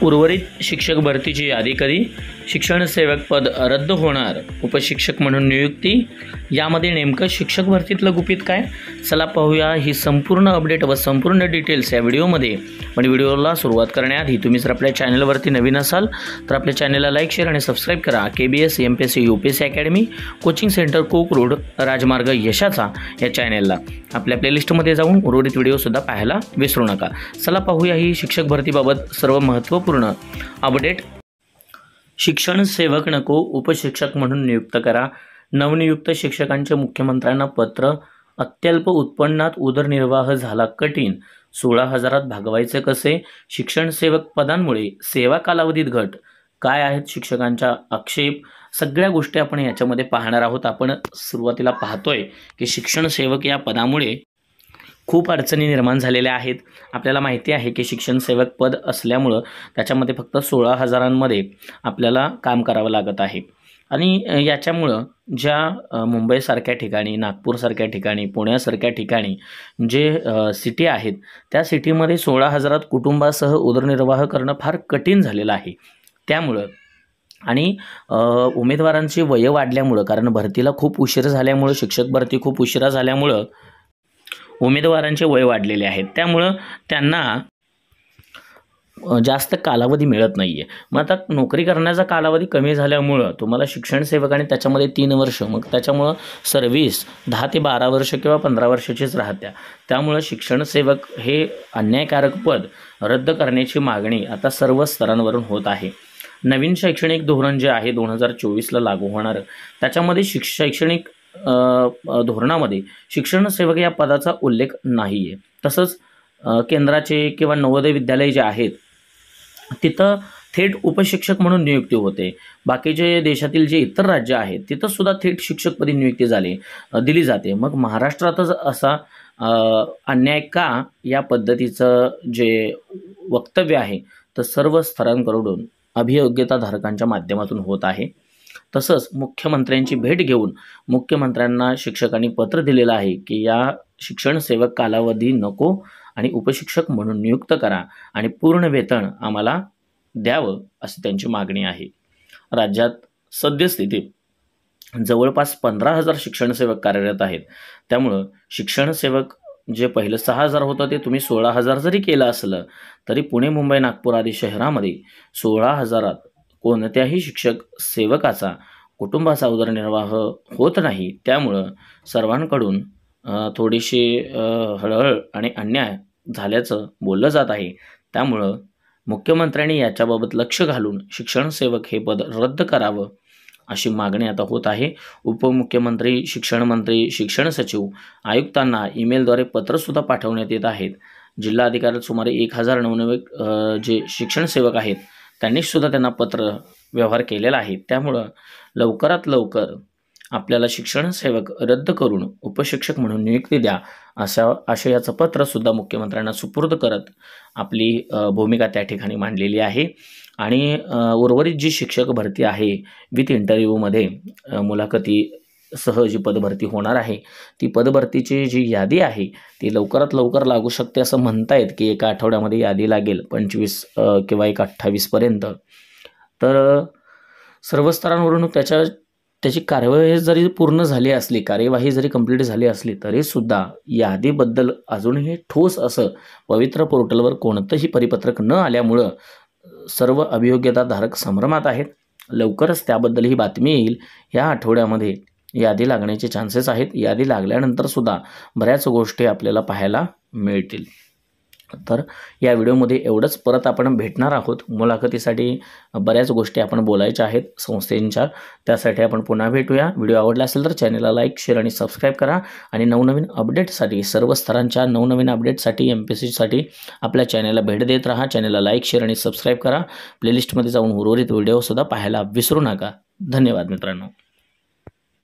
उर्वरित शिक्षक भरतीची यादी कधी? शिक्षण सेवक पद रद्द होणार, उपशिक्षक म्हणून नियुक्ती. यामध्ये नेमकं शिक्षक भरतीतलं गुपित काय? चला पाहूया ही संपूर्ण अपडेट व संपूर्ण डिटेल्स या व्हिडिओमध्ये. पण व्हिडिओला सुरुवात करण्याआधी तुम्ही जर आपल्या चॅनलवरती नवीन असाल तर आपल्या चॅनलला लाईक, शेअर आणि सबस्क्राईब करा. KBS MPSC UPSC academy coaching centre Kokrud राजमार्ग यशाचा या चॅनलला आपल्या प्लेलिस्टमध्ये जाऊन उर्वरित व्हिडिओसुद्धा पाहायला विसरू नका. चला पाहूया ही शिक्षक भरतीबाबत सर्व महत्त्वपूर्ण अपडेट. शिक्षण सेवक नको, उपशिक्षक म्हणून नियुक्त करा. नवनियुक्त शिक्षकांचे मुख्यमंत्र्यांना पत्र. अत्यल्प उत्पन्नात उदरनिर्वाह झाला कठीण, 16,000 भागवायचे कसे? शिक्षण सेवक पदांमुळे सेवा कालावधीत घट. काय आहेत शिक्षकांच्या आक्षेप? सगळ्या गोष्टी आपण याच्यामध्ये पाहणार आहोत. आपण सुरुवातीला पाहतोय की शिक्षण सेवक या पदामुळे खूप अडचणी निर्माण झालेल्या आहेत. आपल्याला माहिती आहे की शिक्षण सेवक पद असल्यामुळं त्याच्यामध्ये फक्त 16,000मध्ये आपल्याला काम करावं लागत आहे. आणि याच्यामुळं ज्या मुंबईसारख्या ठिकाणी, नागपूरसारख्या ठिकाणी, पुण्यासारख्या ठिकाणी जे सिटी आहेत त्या सिटीमध्ये 16,000 कुटुंबासह उदरनिर्वाह करणं फार कठीण झालेलं आहे. त्यामुळं आणि उमेदवारांची वय वाढल्यामुळं, कारण भरतीला खूप उशीर झाल्यामुळं, शिक्षक भरती खूप उशिरा झाल्यामुळं उमेदवारांचे वय वाढलेले आहेत. त्यामुळं त्यांना जास्त कालावधी मिळत नाही आहे. मग आता नोकरी करण्याचा कालावधी कमी झाल्यामुळं तुम्हाला शिक्षण सेवक आणि त्याच्यामध्ये 3 वर्ष, मग त्याच्यामुळं सर्व्हिस 10 ते 12 वर्ष किंवा 15 वर्षाचीच राहत्या. त्यामुळं शिक्षण सेवक हे अन्यायकारक पद रद्द करण्याची मागणी आता सर्व स्तरांवरून होत आहे. नवीन शैक्षणिक धोरण जे आहे 2024ला लागू होणार, त्याच्यामध्ये शैक्षणिक धोरणामध्ये शिक्षण सेवक या पदाचा उल्लेख नाही आहे. तसंच केंद्राचे किंवा नवोदय विद्यालय जे आहेत तिथं थेट उपशिक्षक म्हणून नियुक्ती होते. बाकीचे देशातील जे इतर राज्य आहेत तिथंसुद्धा थेट शिक्षकपदी नियुक्ती दिली जाते. मग महाराष्ट्रातच असा अन्याय का? या पद्धतीचं जे वक्तव्य आहे तर सर्व स्तरांकडून अभियोग्यताधारकांच्या माध्यमातून होत आहे. तसंच मुख्यमंत्र्यांची भेट घेऊन मुख्यमंत्र्यांना शिक्षकांनी पत्र दिलेलं आहे की या शिक्षण सेवक कालावधी नको आणि उपशिक्षक म्हणून नियुक्त करा आणि पूर्ण वेतन आम्हाला द्यावं अशी त्यांची मागणी आहे. राज्यात सद्यस्थितीत जवळपास 15,000 शिक्षण सेवक कार्यरत आहेत. त्यामुळं शिक्षण सेवक जे पहिलं 6,000 होतं ते तुम्ही 16,000 जरी केलं असलं तरी पुणे, मुंबई, नागपूर आदी शहरामध्ये 16,000 कोणत्याही शिक्षक सेवकाचा कुटुंबाचा उदरनिर्वाह होत नाही. त्यामुळं सर्वांकडून थोडीशी हळहळ आणि अन्याय झाल्याचं बोललं जात आहे. त्यामुळं मुख्यमंत्र्यांनी याच्याबाबत लक्ष घालून शिक्षण सेवक हे पद रद्द करावं अशी मागणी आता होत आहे. उपमुख्यमंत्री, शिक्षण मंत्री, शिक्षण सचिव, आयुक्तांना ईमेलद्वारे पत्रसुद्धा पाठवण्यात येत आहेत. जिल्हा अधिकाऱ्यात सुमारे 1,000 नवनियुक्त जे शिक्षण सेवक आहेत त्यांनीसुद्धा त्यांना पत्र व्यवहार केलेला आहे. त्यामुळं लवकरात लवकर आपल्याला शिक्षण सेवक रद्द करून उपशिक्षक म्हणून नियुक्ती द्या अशा आशयाचं पत्रसुद्धा मुख्यमंत्र्यांना सुपूर्द करत आपली भूमिका त्या ठिकाणी मांडलेली आहे. आणि उर्वरित जी शिक्षक भरती आहे विथ इंटरव्ह्यूमध्ये मुलाखतीसह जी पदभरती होणार आहे ती पदभरतीची जी यादी आहे ती लवकरात लवकर लागू शकते असं म्हणतायत की एका आठवड्यामध्ये यादी लागेल 25 किंवा 28पर्यंत. तर सर्व स्तरांवरून त्याची कार्यवाही जरी पूर्ण झाली असली, कार्यवाही जरी कंप्लीट झाली असली तरीसुद्धा यादीबद्दल अजूनही ठोस असं पवित्र पोर्टलवर कोणतंही परिपत्रक न आल्यामुळं सर्व अभियोग्यताधारक संभ्रमात आहेत. लवकरच त्याबद्दल ही बातमी येईल. या आठवड्यामध्ये यादी लागण्याचे चान्सेस आहेत. यादी लागल्यानंतरसुद्धा बऱ्याच गोष्टी आपल्याला पाहायला मिळतील. तर या व्हिडिओमध्ये एवढंच. परत आपण भेटणार आहोत. मुलाखतीसाठी बऱ्याच गोष्टी आपण बोलायच्या आहेत संस्थेच्या, त्यासाठी आपण पुन्हा भेटूया. व्हिडिओ आवडला असेल तर चॅनलला लाईक, शेअर आणि सबस्क्राईब करा. आणि नवनवीन अपडेटसाठी, सर्व स्तरांच्या नवनवीन अपडेटसाठी, MPSCसाठी आपल्या चॅनलला भेट देत राहा. चॅनलला लाईक, शेअर आणि सबस्क्राईब करा. प्लेलिस्टमध्ये जाऊन उर्वरित व्हिडिओसुद्धा पाहायला विसरू नका. धन्यवाद मित्रांनो.